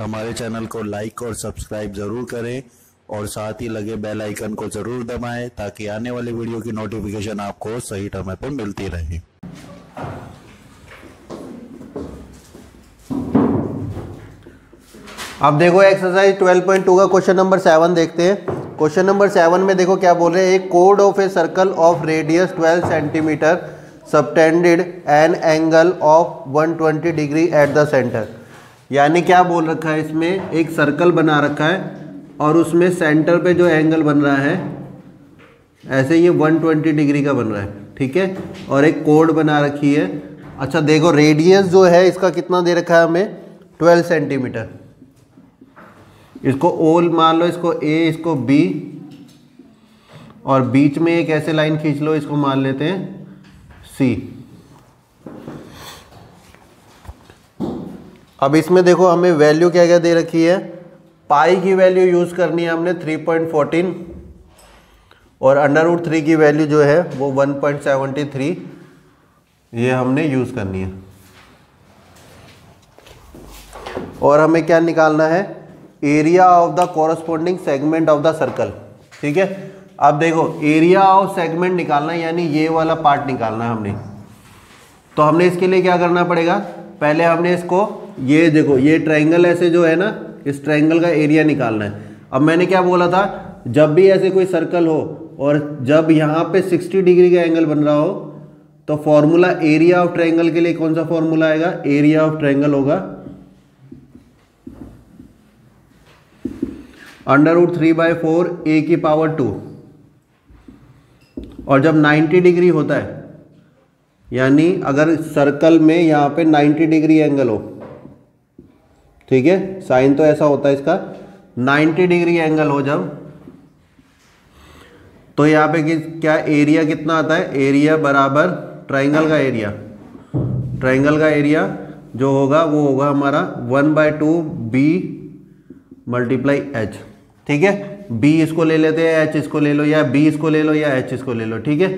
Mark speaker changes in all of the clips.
Speaker 1: हमारे चैनल को लाइक और सब्सक्राइब ज़रूर करें और साथ ही लगे बेल आइकन को ज़रूर दबाएं ताकि आने वाली वीडियो की नोटिफिकेशन आपको सही समय पर मिलती रहे।
Speaker 2: अब देखो एक्सरसाइज 12.2 का क्वेश्चन नंबर 7 देखते हैं। क्वेश्चन नंबर 7 में देखो क्या बोल रहे हैं, एक code of a circle of radius 12 centimetre subtended an angle of 120 degree at the centre. यानी क्या बोल रखा है, इसमें एक सर्कल बना रखा है और उसमें सेंटर पे जो एंगल बन रहा है ऐसे ये 120 डिग्री का बन रहा है, ठीक है। और एक कोड बना रखी है। अच्छा देखो रेडियस जो है इसका कितना दे रखा है हमें, 12 सेंटीमीटर। इसको O मान लो, इसको A, इसको B, और बीच में एक ऐसे लाइन खींच लो, इसको मान लेते हैं C। अब इसमें देखो हमें वैल्यू क्या क्या दे रखी है, पाई की वैल्यू यूज़ करनी है हमने 3.14 और √3 की वैल्यू जो है वो 1.73 ये हमने यूज़ करनी है। और हमें क्या निकालना है, area of the corresponding segment of the circle, ठीक है। अब देखो एरिया ऑफ सेगमेंट निकालना है, यानी ये वाला पार्ट निकालना है हमने। तो हमने इसके लिए क्या करना पड़ेगा, पहले हमने इसको ये देखो ये ट्रायंगल ऐसे जो है ना, इस ट्रायंगल का एरिया निकालना है। अब मैंने क्या बोला था, जब भी ऐसे कोई सर्कल हो और जब यहाँ पे 60 डिग्री का एंगल बन रहा हो तो फॉर्मूला एरिया ऑफ ट्रायंगल के लिए कौन सा फॉर्मूला आएगा, एरिया ऑफ ट्रायंगल होगा √3/4 a की पावर 2। और जब 90 डिग्री होता है, यानी अगर सर्कल में यहाँ पे 90 डिग्री एंगल हो, ठीक है, साइन तो ऐसा होता है इसका, 90 डिग्री एंगल हो जब, तो यहाँ पे क्या एरिया कितना आता है, एरिया बराबर ट्रायंगल का एरिया, ट्रायंगल का एरिया जो होगा वो होगा हमारा 1/2 b मल्टीप्लाई h, ठीक है। b इसको ले लेते हैं, h इसको ले लो, या b इसको ले लो या h इसको ले लो, ठीक है।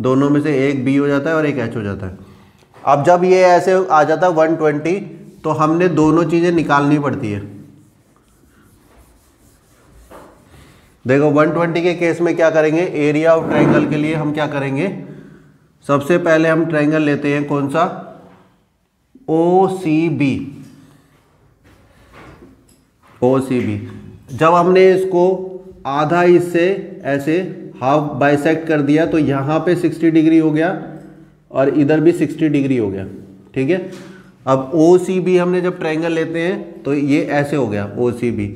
Speaker 2: दोनों में से एक b हो जाता है और एक h हो जाता है। अब जब ये ऐसे आ जाता है 120 तो हमने दोनों चीज़ें निकालनी पड़ती है। देखो 120 के केस में क्या करेंगे, एरिया ऑफ ट्रायंगल के लिए हम क्या करेंगे, सबसे पहले हम ट्रायंगल लेते हैं कौन सा, OCB। OCB जब हमने इसको आधा इससे ऐसे हाफ बाइसेक्ट कर दिया तो यहाँ पे 60 डिग्री हो गया और इधर भी 60 डिग्री हो गया, ठीक है। अब OCB हमने जब ट्रायंगल लेते हैं तो ये ऐसे हो गया OCB,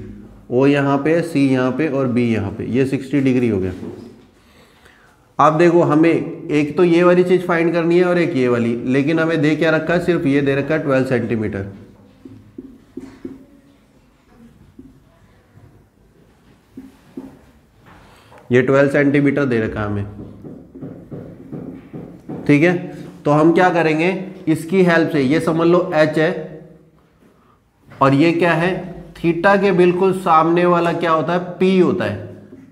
Speaker 2: O यहाँ पे, C यहाँ पे और B यहाँ पे, ये 60 डिग्री हो गया। अब देखो हमें एक तो ये वाली चीज़ फाइंड करनी है और एक ये वाली, लेकिन हमें दे क्या रखा है, सिर्फ ये दे रखा है 12 सेंटीमीटर। ये 12 सेंटीमीटर दे रखा है हमें, ठीक है। तो हम क्या करेंगे, इसकी हेल्प से, ये समझ लो h है और ये क्या है, थीटा के बिल्कुल सामने वाला क्या होता है, p होता है,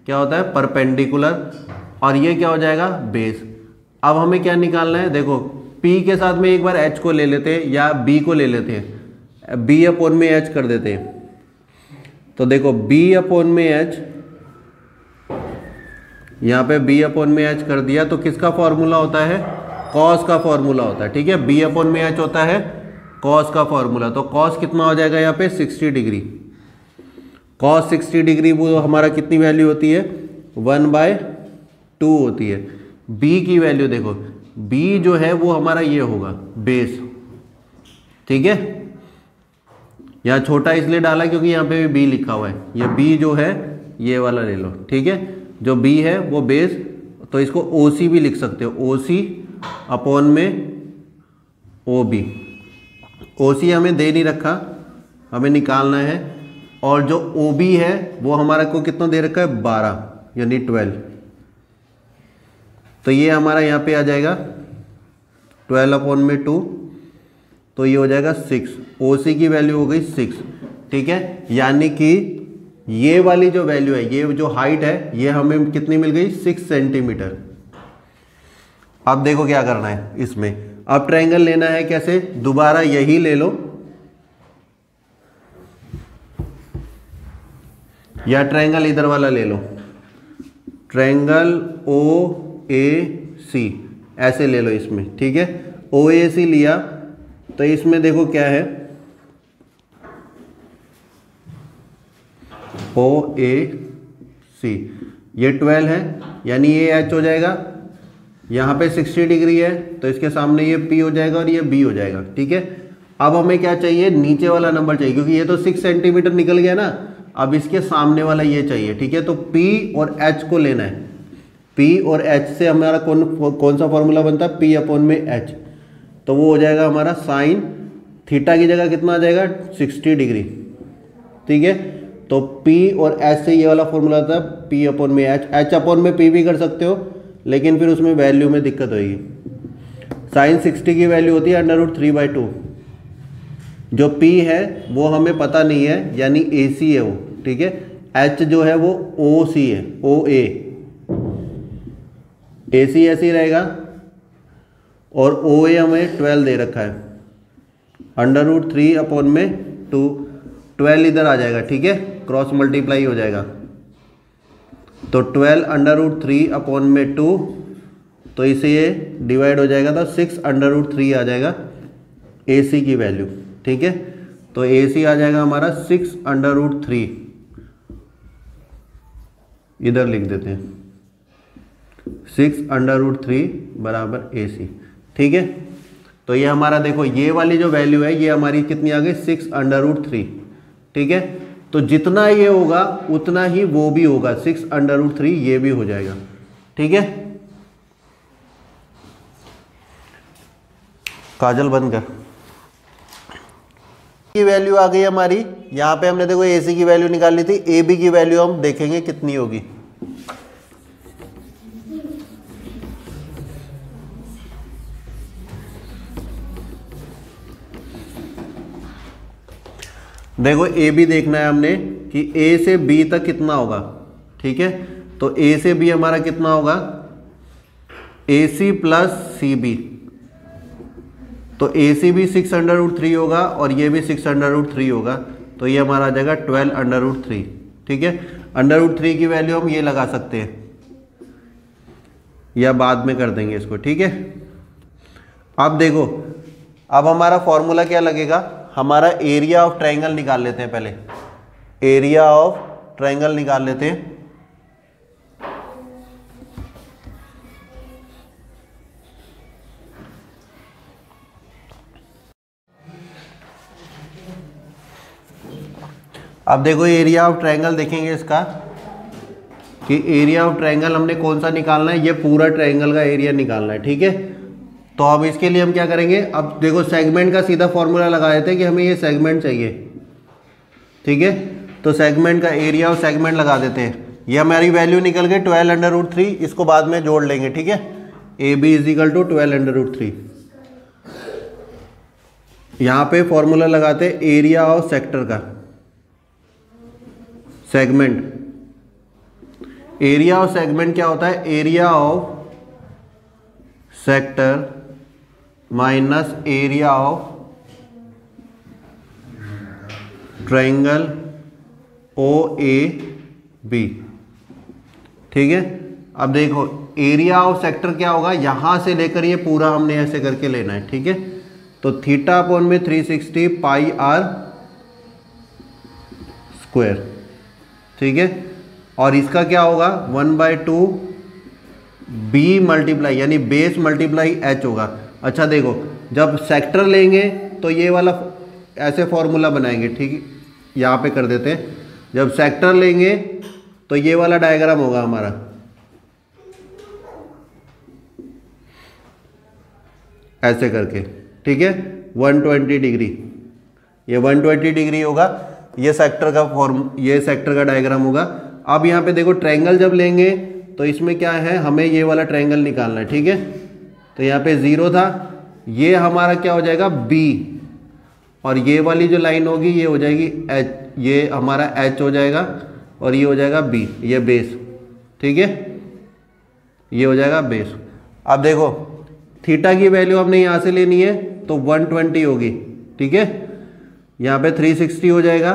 Speaker 2: क्या होता है, परपेंडिकुलर, और ये क्या हो जाएगा, बेस। अब हमें क्या निकालना है, देखो p के साथ में एक बार h को ले लेते हैं या b को ले लेते हैं, b/h कर देते हैं। तो देखो b/h, यहाँ पे b/h कर दिया तो किसका फॉर्मूला होता है, कॉस का फॉर्मूला होता है, ठीक है। b/h होता है कॉस का फॉर्मूला, तो कॉस कितना हो जाएगा यहाँ पे 60 डिग्री। कॉस 60 डिग्री वो हमारा कितनी वैल्यू होती है, 1/2 होती है। b की वैल्यू देखो, b जो है वो हमारा ये होगा बेस, ठीक है। यहाँ छोटा इसलिए डाला क्योंकि यहाँ पे भी b लिखा हुआ है, ये b जो है ये वाला ले लो, ठीक है। जो b है वो बेस, तो इसको OC भी लिख सकते हो, OC/OB। OC हमें दे नहीं रखा, हमें निकालना है। और जो OB है वो हमारा को कितना दे रखा है, 12 यानी 12। तो ये हमारा यहाँ पे आ जाएगा 12/2, तो ये हो जाएगा 6। OC की वैल्यू हो गई 6, ठीक है। यानी कि ये वाली जो वैल्यू है, ये जो हाइट है, ये हमें कितनी मिल गई, 6 सेंटीमीटर। अब देखो क्या करना है इसमें, अब ट्रायंगल लेना है कैसे, दोबारा यही ले लो, या ट्रायंगल इधर वाला ले लो, ट्रायंगल ओ ए सी ऐसे ले लो इसमें, ठीक है। ओ ए सी लिया तो इसमें देखो क्या है, ओ ए सी, ये 12 है, यानी ये एच हो जाएगा, यहाँ पे 60 डिग्री है तो इसके सामने ये पी हो जाएगा और ये बी हो जाएगा, ठीक है। अब हमें क्या चाहिए, नीचे वाला नंबर चाहिए, क्योंकि ये तो 6 सेंटीमीटर निकल गया ना, अब इसके सामने वाला ये चाहिए, ठीक है। तो P और H को लेना है, P और H से हमारा कौन सा फॉर्मूला बनता है, P अपॉन में H, तो वो हो जाएगा हमारा साइन थीटा की जगह कितना आ जाएगा 60 डिग्री, ठीक है। तो P और H से ये वाला फॉर्मूला था P अपॉन में H, H अपॉन में P भी कर सकते हो, लेकिन फिर उसमें वैल्यू में दिक्कत होगी। साइन 60 की वैल्यू होती है √3/2, जो P है वो हमें पता नहीं है, यानी AC है वो, ठीक है। H जो है वो OC है, OA, AC ऐसे ही रहेगा, और OA हमें 12 दे रखा है, √3/2, 12 इधर आ जाएगा, ठीक है, क्रॉस मल्टीप्लाई हो जाएगा, तो 12 √3/2, तो इसे ये डिवाइड हो जाएगा, तो 6 √3 आ जाएगा AC की वैल्यू, ठीक है। तो AC आ जाएगा हमारा 6 √3, इधर लिख देते हैं 6 √3 बराबर AC, ठीक है। तो ये हमारा देखो ये वाली जो वैल्यू है ये हमारी कितनी आ गई 6 √3, ठीक है। तो जितना ये होगा उतना ही वो भी होगा, 6 √3 ये भी हो जाएगा, ठीक है। काजल बंद कर। की वैल्यू आ गई हमारी, यहां पे हमने देखो AC की वैल्यू निकालनी थी, AB की वैल्यू हम देखेंगे कितनी होगी। देखो AB देखना है हमने कि A से B तक कितना होगा, ठीक है। तो A से B हमारा कितना होगा, AC प्लस CB, तो AC भी 6 √3 होगा और ये भी 6 √3 होगा, तो ये हमारा आ जाएगा 12 √3, ठीक है। √3 की वैल्यू हम ये लगा सकते हैं, या बाद में कर देंगे इसको, ठीक है। अब देखो, अब हमारा फॉर्मूला क्या लगेगा, हमारा एरिया ऑफ ट्रायंगल निकाल लेते हैं, पहले एरिया ऑफ ट्रायंगल निकाल लेते हैं। अब देखो एरिया ऑफ ट्रायंगल देखेंगे इसका, कि एरिया ऑफ ट्रायंगल हमने कौन सा निकालना है, ये पूरा ट्रायंगल का एरिया निकालना है, ठीक है। तो अब इसके लिए हम क्या करेंगे, अब देखो सेगमेंट का सीधा फॉर्मूला लगा देते हैं कि हमें ये सेगमेंट चाहिए, ठीक है। तो सेगमेंट का एरिया ऑफ सेगमेंट लगा देते हैं, ये हमारी वैल्यू निकल गई 12 √3, इसको बाद में जोड़ लेंगे, ठीक है। AB = 12 √3, यहाँ पे फॉर्मूला लगाते हैं एरिया ऑफ सेक्टर का, सेगमेंट, एरिया ऑफ सेगमेंट क्या होता है, area of sector minus area of triangle OAB, ठीक है। अब देखो एरिया ऑफ सेक्टर क्या होगा, यहां से लेकर ये पूरा हमने ऐसे करके लेना है, ठीक है। तो थीटा अपॉन में 360 πr², ठीक है। और इसका क्या होगा 1/2 B मल्टीप्लाई, यानी बेस मल्टीप्लाई H होगा। अच्छा देखो, जब सेक्टर लेंगे तो ये वाला ऐसे फॉर्मूला बनाएंगे, ठीक है, यहाँ पे कर देते हैं। जब सेक्टर लेंगे तो ये वाला डायग्राम होगा हमारा, ऐसे करके, ठीक है, 120 डिग्री, ये 120 डिग्री होगा, ये सेक्टर का डायग्राम होगा। अब यहाँ पे देखो ट्रायंगल जब लेंगे तो इसमें क्या है, हमें ये वाला ट्रायंगल निकालना है, ठीक है। तो यहाँ पे 0 था, ये हमारा क्या हो जाएगा B, और ये वाली जो लाइन होगी ये हो जाएगी H, ये हमारा H हो जाएगा, और ये हो जाएगा B, ये बेस, ठीक है, ये हो जाएगा बेस। अब देखो थीटा की वैल्यू हमने यहाँ से लेनी है, तो 120 होगी, ठीक है। यहाँ पे 360 हो जाएगा,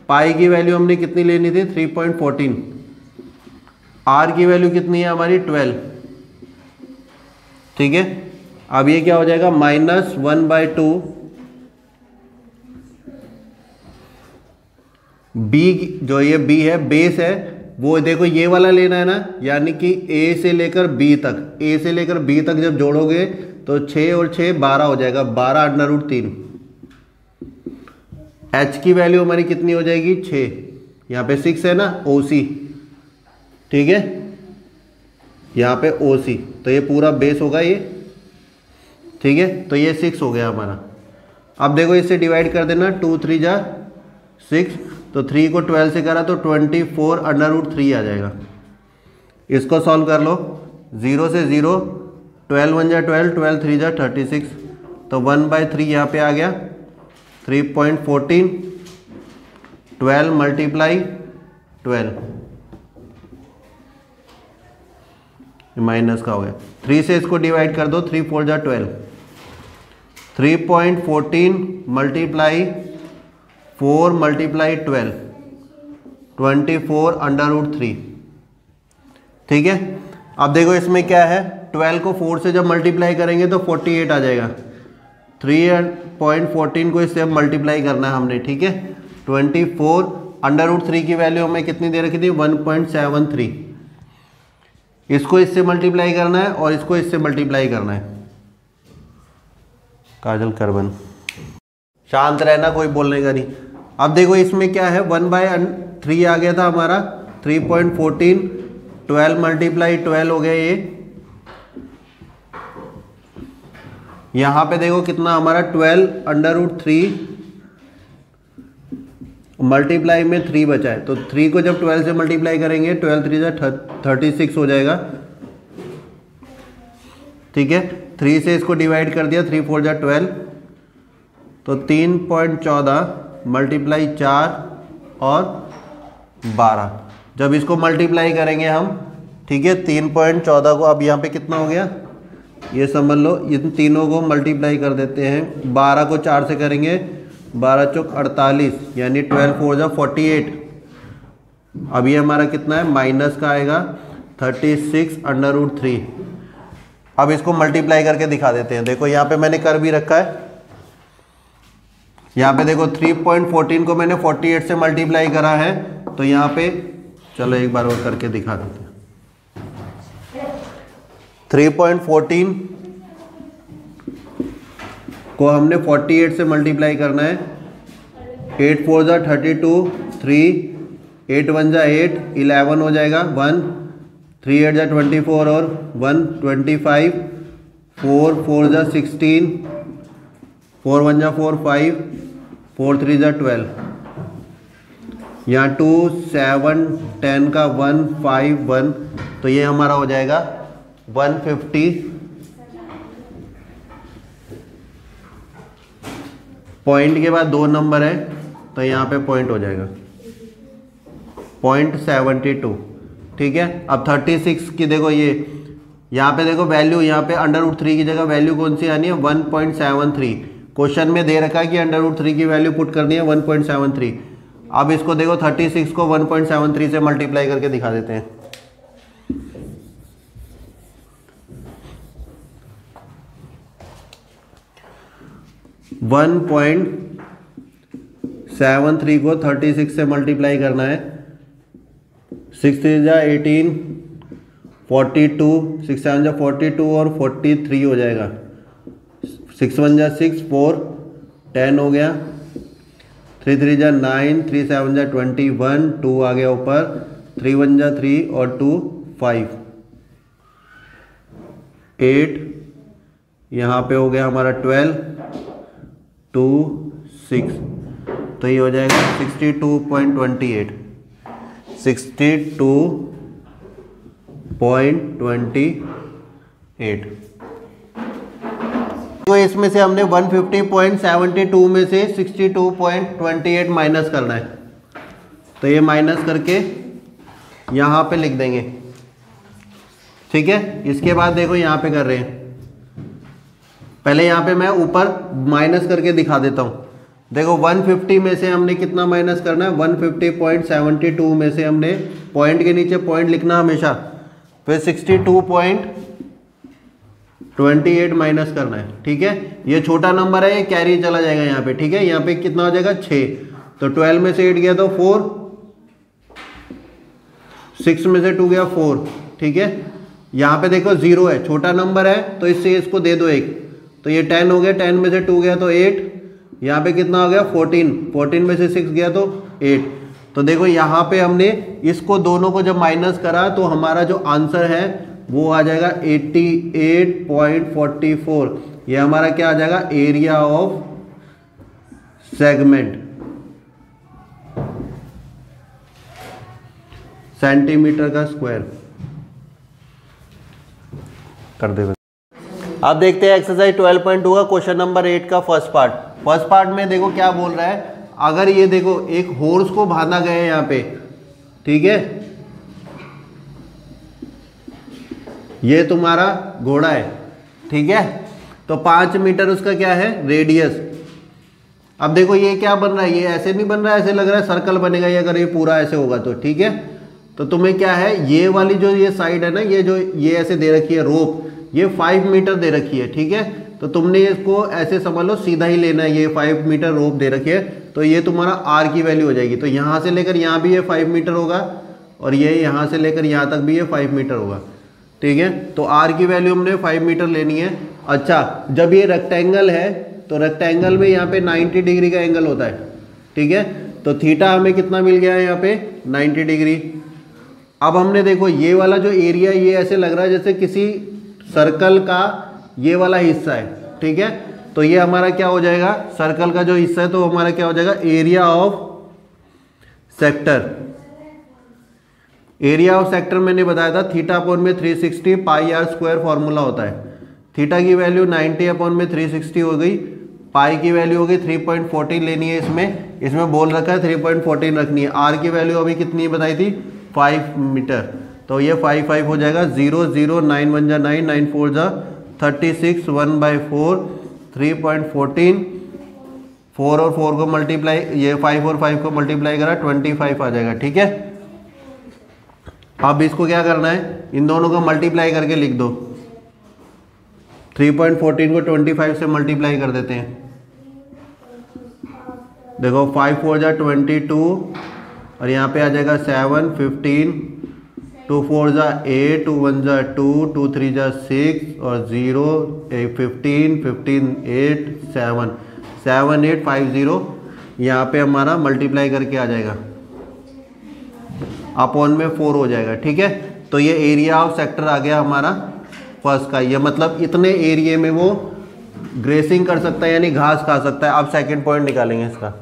Speaker 2: पाई की वैल्यू हमने कितनी लेनी थी 3.14, आर की वैल्यू कितनी है हमारी 12, ठीक है। अब ये क्या हो जाएगा -1/2 बी, जो ये बी है बेस है वो देखो ये वाला लेना है ना, यानी कि ए से लेकर बी तक, ए से लेकर बी तक जब जोड़ोगे तो 6 और 6 12 हो जाएगा, 12√3। एच की वैल्यू हमारी कितनी हो जाएगी 6, यहाँ पे 6 है ना ओसी, ठीक है, यहाँ पे ओसी, तो ये पूरा बेस होगा ये, ठीक है। तो ये 6 हो गया हमारा। अब देखो इससे डिवाइड कर देना, 2 3 जा 6, तो 3 को 12 से करा तो 24√3 आ जाएगा। इसको सॉल्व कर लो, 0 से 0, 12 1 जा 12, 12 3 जा 36, तो 1/3 यहाँ पे आ गया, 3.14, 12 × 12 माइनस का हो गया, 3 से इसको डिवाइड कर दो, 3 4 जा 12, 3.14 × 4 × 12, 24√3, ठीक है। अब देखो इसमें क्या है, 12 को 4 से जब मल्टीप्लाई करेंगे तो 48 आ जाएगा, 3.14 को इससे अब मल्टीप्लाई करना है हमने, ठीक है। 24√3 की वैल्यू हमें कितनी दे रखी थी 1.73, इसको इससे मल्टीप्लाई करना है और इसको इससे मल्टीप्लाई करना है। काजल करबन, शांत रहना, कोई बोलने का नहीं। अब देखो इसमें क्या है 1/3 आ गया था हमारा, 3.14, 12 × 12 हो गया ये, यहाँ पे देखो कितना हमारा 12√3 मल्टीप्लाई में 3 बचा है, तो 3 को जब 12 से मल्टीप्लाई करेंगे 12 3 जा 36 हो जाएगा, ठीक है। 3 से इसको डिवाइड कर दिया, 3 4 जा 12, तो 3.14 × 4 और 12, जब इसको मल्टीप्लाई करेंगे हम, ठीक है, 3.14 को अब यहाँ पे कितना हो गया ये समझ लो, इन तीनों को मल्टीप्लाई कर देते हैं, 12 को 4 से करेंगे, 12 चौक 48, यानी 12 4 जा 48, अब ये हमारा कितना है माइनस का आएगा 36√3। अब इसको मल्टीप्लाई करके दिखा देते हैं, देखो यहाँ पे मैंने कर भी रखा है, यहाँ पे देखो 3.14 को मैंने 48 से मल्टीप्लाई करा है, तो यहाँ पे चलो एक बार और करके दिखा देते हैं। 3.14 को हमने 48 से मल्टीप्लाई करना है, 8 4 जा 32, 3 8 1 जा 8, 11 हो जाएगा, 1 3 8 जा 24 और 1 25, 4 4 जा 16, 4 1 जा 4 5, 4 3 जा 12, यहाँ 2 7 10 का 1 5 1, तो ये हमारा हो जाएगा 150 पॉइंट के बाद 2 नंबर है, तो यहाँ पे पॉइंट हो जाएगा 0.72, ठीक है। अब 36 की देखो ये यहाँ पे देखो वैल्यू, यहाँ पे √3 की जगह वैल्यू कौन सी आनी है 1.73, क्वेश्चन में दे रखा है कि √3 की वैल्यू पुट करनी है 1.73। अब इसको देखो 36 को 1.73 से मल्टीप्लाई करके दिखा देते हैं, वन 1.73 को 36 से मल्टीप्लाई करना है, 6 3 जा 18, 42, 6 7 जा 42 और 43 हो जाएगा, 6 1 जा 6, 4 10 हो गया, 3 3 जा 9, 3 7 जा 21, 2 आ गया ऊपर, 3 1 जा 3 और 2 5, 8, यहाँ पे हो गया हमारा 12, 2 6, तो ये हो जाएगा 62.28, 62.28। तो इसमें से हमने 150.72 में से 62.28 माइनस करना है, तो ये माइनस करके यहाँ पे लिख देंगे, ठीक है। इसके बाद देखो यहाँ पे कर रहे हैं, पहले यहाँ पे मैं ऊपर माइनस करके दिखा देता हूँ, देखो 150 में से हमने कितना माइनस करना है, 150.72 में से हमने पॉइंट के नीचे पॉइंट लिखना हमेशा, फिर 62.28 माइनस करना है। ठीक है, ये छोटा नंबर है, ये कैरी चला जाएगा यहाँ पे। ठीक है, यहाँ पे कितना हो जाएगा 6, तो 12 में से 8 गया तो 4, 6 में से 2 गया 4। ठीक है, यहाँ पे देखो 0 है, छोटा नंबर है तो इससे इसको दे दो 1, तो ये 10 हो गया, 10 में से 2 गया तो 8, यहाँ पे कितना हो गया 14, 14 में से 6 गया तो 8। तो देखो यहाँ पे हमने इसको दोनों को जब माइनस करा तो हमारा जो आंसर है वो आ जाएगा 88.44। ये हमारा क्या आ जाएगा, एरिया ऑफ सेगमेंट, सेंटीमीटर का स्क्वायर कर दे। अब देखते हैं एक्सरसाइज 12.2 का क्वेश्चन नंबर 8 का फर्स्ट पार्ट। फर्स्ट पार्ट में देखो क्या बोल रहा है, अगर ये देखो एक हॉर्स को बांधा गया है यहाँ पे, ठीक है, ये तुम्हारा घोड़ा है, ठीक है, तो 5 मीटर उसका क्या है रेडियस। अब देखो ये क्या बन रहा है, ये ऐसे नहीं बन रहा है, ऐसे लग रहा है सर्कल बनेगा ये, अगर ये पूरा ऐसे होगा तो। ठीक है, तो तुम्हें क्या है, ये वाली जो ये साइड है ना, ये जो ये ऐसे दे रखी है रोप, ये 5 मीटर दे रखी है। ठीक है, तो तुमने इसको ऐसे समझ लो सीधा ही लेना है, ये 5 मीटर रोप दे रखी है, तो ये तुम्हारा आर की वैल्यू हो जाएगी। तो यहाँ से लेकर यहाँ भी ये 5 मीटर होगा, और ये यहाँ से लेकर यहाँ तक भी ये 5 मीटर होगा। ठीक है, तो आर की वैल्यू हमने 5 मीटर लेनी है। अच्छा, जब ये रेक्टेंगल है तो रेक्टेंगल में यहाँ पे 90 डिग्री का एंगल होता है। ठीक है, तो थीटा हमें कितना मिल गया है यहाँ पे 90 डिग्री। अब हमने देखो ये वाला जो एरिया, ये ऐसे लग रहा है जैसे किसी सर्कल का ये वाला हिस्सा है। ठीक है, तो ये हमारा क्या हो जाएगा, सर्कल का जो हिस्सा है, तो हमारा क्या हो जाएगा area of sector. Area of sector मैंने बताया था थीटा अपॉन में 360 पाई आर स्क्वायर फॉर्मूला होता है। थीटा की वैल्यू 90 अपॉन में 360 हो गई, पाई की वैल्यू हो गई 3.14 लेनी है, इसमें बोल रखा है 3.14 रखनी है। आर की वैल्यू अभी कितनी बताई थी 5 मीटर, तो ये 5 हो जाएगा। 0 0 9 1 जा 9 9 4 जा 36 1/4 3.14, 4 और 4 को मल्टीप्लाई, ये 5 और 5 को मल्टीप्लाई करा 25 आ जाएगा। ठीक है, अब इसको क्या करना है, इन दोनों को मल्टीप्लाई करके लिख दो। 3.14 को 25 से मल्टीप्लाई कर देते हैं। देखो 5 4 जा 22, और यहाँ पे आ जाएगा 7 15, 2 4 जा 8, 2 1 जा 2, 2 3 जा 6, और 0 15 15 8 7 7 8 5 0, यहाँ पे हमारा मल्टीप्लाई करके आ जाएगा, अपॉन में 4 हो जाएगा। ठीक है, तो ये एरिया ऑफ सेक्टर आ गया हमारा फर्स्ट का। ये मतलब इतने एरिया में वो ग्रेसिंग कर सकता है, यानी घास खा सकता है। अब सेकंड पॉइंट निकालेंगे इसका।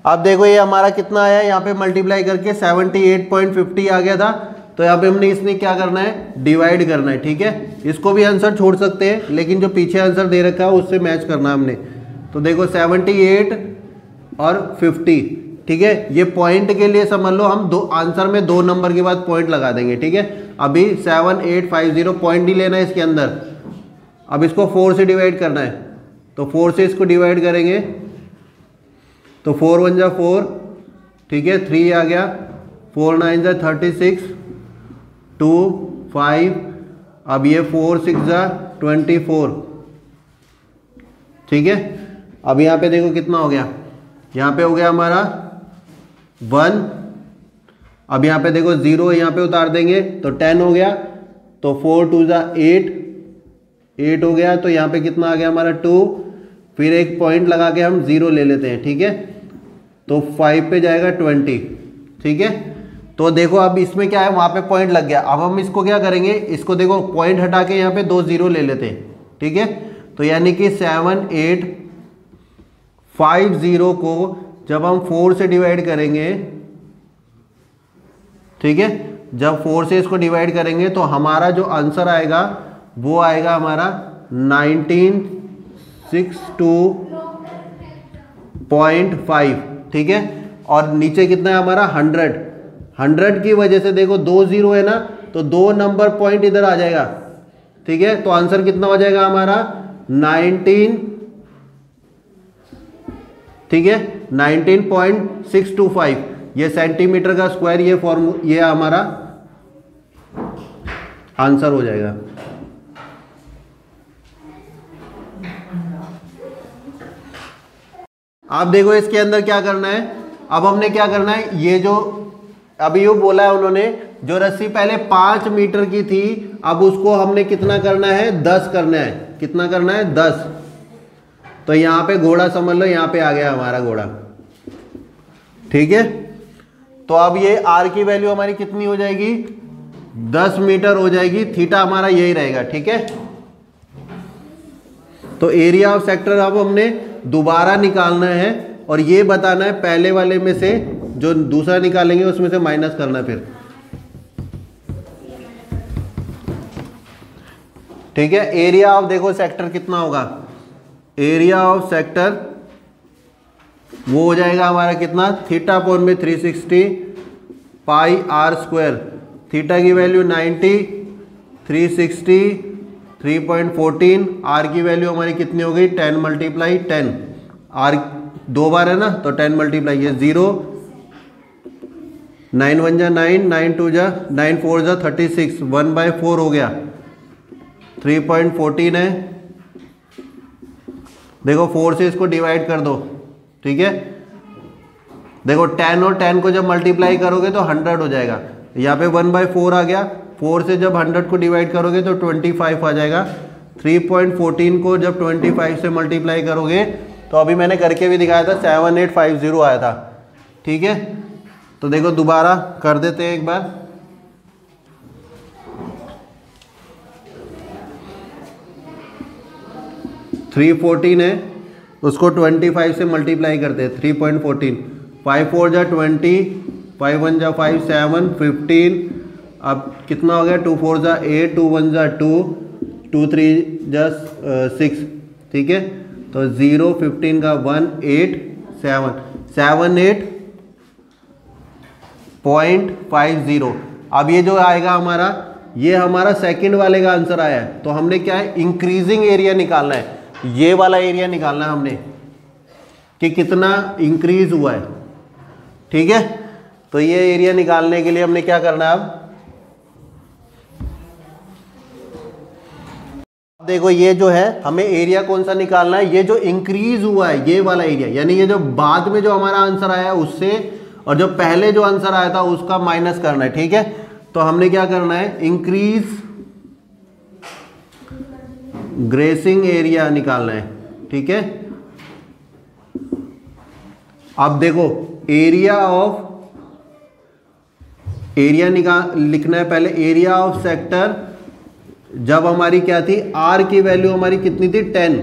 Speaker 2: अब देखो ये हमारा कितना आया, यहाँ पे मल्टीप्लाई करके 78.50 आ गया था, तो यहाँ पे हमने इसने क्या करना है डिवाइड करना है। ठीक है, इसको भी आंसर छोड़ सकते हैं, लेकिन जो पीछे आंसर दे रखा है उससे मैच करना है हमने। तो देखो 78 और 50, ठीक है, ये पॉइंट के लिए समझ लो हम दो आंसर में 2 नंबर के बाद पॉइंट लगा देंगे। ठीक है, अभी 7850 पॉइंट ही लेना है इसके अंदर। अब इसको 4 से डिवाइड करना है, तो 4 से इसको डिवाइड करेंगे तो 4 1 जा 4, ठीक है, 3 आ गया, 4 9 जा 36, 2 5, अब ये 4 6 जा 24। ठीक है, अब यहाँ पे देखो कितना हो गया, यहाँ पे हो गया हमारा 1, अब यहाँ पे देखो 0 यहाँ पे उतार देंगे तो 10 हो गया, तो 4 2 जा 8 8 हो गया, तो यहाँ पे कितना आ गया हमारा 2, फिर एक पॉइंट लगा के हम 0 ले लेते हैं। ठीक है, तो 5 पे जाएगा 20। ठीक है, तो देखो अब इसमें क्या है, वहाँ पे पॉइंट लग गया। अब हम इसको क्या करेंगे, इसको देखो पॉइंट हटा के यहाँ पे 2 0 ले लेते हैं। ठीक है, तो यानी कि 7 8 5 0 को जब हम 4 से डिवाइड करेंगे, ठीक है, जब 4 से इसको डिवाइड करेंगे तो हमारा जो आंसर आएगा वो आएगा हमारा 1962.5। ठीक है, और नीचे कितना है हमारा 100 की वजह से देखो 2 0 है ना, तो 2 नंबर पॉइंट इधर आ जाएगा। ठीक है, तो आंसर कितना हो जाएगा हमारा ठीक है, 19.625 ये सेंटीमीटर का स्क्वायर, ये हमारा आंसर हो जाएगा। आप देखो इसके अंदर क्या करना है, अब हमने क्या करना है, ये जो अभी ये बोला है उन्होंने, जो रस्सी पहले 5 मीटर की थी, अब उसको हमने कितना करना है, 10 करना है। कितना करना है, 10। तो यहां पे घोड़ा समझ लो, यहां पे आ गया हमारा घोड़ा, ठीक है। तो अब ये आर की वैल्यू हमारी कितनी हो जाएगी, 10 मीटर हो जाएगी, थीटा हमारा यही रहेगा, ठीक है। तो एरिया ऑफ सेक्टर अब हमने दोबारा निकालना है और ये बताना है पहले वाले में से जो दूसरा निकालेंगे उसमें से माइनस करना है फिर, ठीक है। एरिया ऑफ देखो सेक्टर कितना होगा, एरिया ऑफ सेक्टर वो हो जाएगा हमारा कितना, थीटा अपॉन में 360 पाई आर स्क्वायर, थीटा की वैल्यू 90, 360 3.14, आर की वैल्यू हमारी कितनी हो गई, 10 मल्टीप्लाई 10, आर 2 बार है ना तो 10 मल्टीप्लाई ये 0, 9 1 जा 9, 9 2 जा 9 4 जा 36, 1/4 हो गया, 3.14 है। देखो 4 से इसको डिवाइड कर दो, ठीक है। देखो 10 और 10 को जब मल्टीप्लाई करोगे तो 100 हो जाएगा, यहाँ पे 1/4 आ गया, 4 से जब 100 को डिवाइड करोगे तो 25 आ जाएगा, 3.14 को जब 25 से मल्टीप्लाई करोगे तो अभी मैंने करके भी दिखाया था 7850 आया था, ठीक है। तो देखो दोबारा कर देते हैं एक बार, $314 है, उसको 25 से मल्टीप्लाई करते हैं, 3.14, 5 4 जा 20, 5 1 जा 5 7 15, अब कितना हो गया, 2 4 जा 8, 2 1 जा 2, 2 3 जा 6, ठीक है। तो 0 15 का 1 8 7 78.50। अब ये जो आएगा हमारा, ये हमारा सेकंड वाले का आंसर आया है। तो हमने क्या है, इंक्रीजिंग एरिया निकालना है, ये वाला एरिया निकालना है हमने कि कितना इंक्रीज हुआ है, ठीक है। तो ये एरिया निकालने के लिए हमने क्या करना है, अब देखो ये जो है हमें एरिया कौन सा निकालना है, ये जो इंक्रीज हुआ है ये वाला एरिया, यानी ये जो बाद में जो हमारा आंसर आया है उससे और जो पहले जो आंसर आया था उसका माइनस करना है, ठीक है। तो हमने क्या करना है, इंक्रीज ग्रेसिंग एरिया निकालना है, ठीक है। अब देखो एरिया लिखना है पहले, एरिया ऑफ सेक्टर जब हमारी क्या थी, आर की वैल्यू हमारी कितनी थी 10,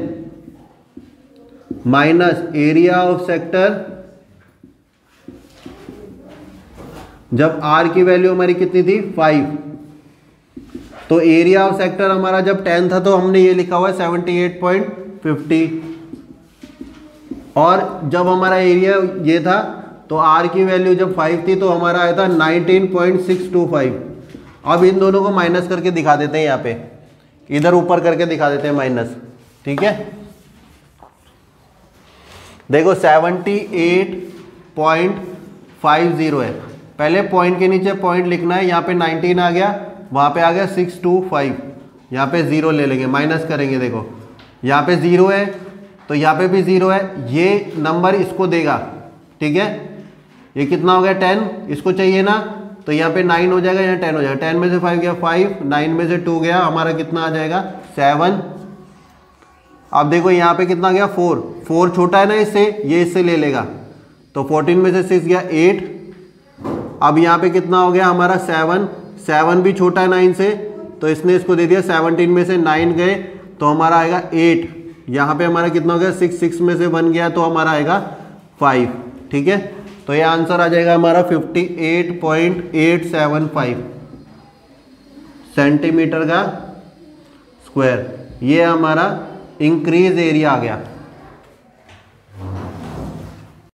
Speaker 2: माइनस एरिया ऑफ सेक्टर जब आर की वैल्यू हमारी कितनी थी 5। तो एरिया ऑफ सेक्टर हमारा जब 10 था तो हमने ये लिखा हुआ है 78.50, और जब हमारा एरिया ये था तो आर की वैल्यू जब 5 थी तो हमारा आया था 19.625। अब इन दोनों को माइनस करके दिखा देते हैं, यहाँ पे इधर ऊपर करके दिखा देते हैं माइनस, ठीक है। देखो 78.50 है, पहले पॉइंट के नीचे पॉइंट लिखना है, यहाँ पे 19 आ गया, वहाँ पे आ गया 625, यहाँ पे 0 ले लेंगे, माइनस करेंगे। देखो यहाँ पे 0 है तो यहाँ पे भी 0 है, ये नंबर इसको देगा, ठीक है। ये कितना हो गया 10, इसको चाहिए ना, तो यहाँ पे 9 हो जाएगा, यहाँ 10 हो जाएगा, 10 में से 5 गया 5, 9 में से 2 गया, हमारा कितना आ जाएगा 7। अब देखो यहाँ पे कितना गया 4 छोटा है ना इससे, ये इससे ले लेगा, तो 14 में से 6 गया 8। अब यहाँ पे कितना हो गया हमारा 7 भी छोटा है 9 से, तो इसने इसको दे दिया, 17 में से 9 गए तो हमारा आएगा 8। यहाँ पे हमारा कितना हो गया 6 में से 1 गया तो हमारा आएगा 5, ठीक है। तो ये आंसर आ जाएगा हमारा 58.875 सेंटीमीटर का स्क्वायर। ये हमारा इंक्रीज एरिया आ गया।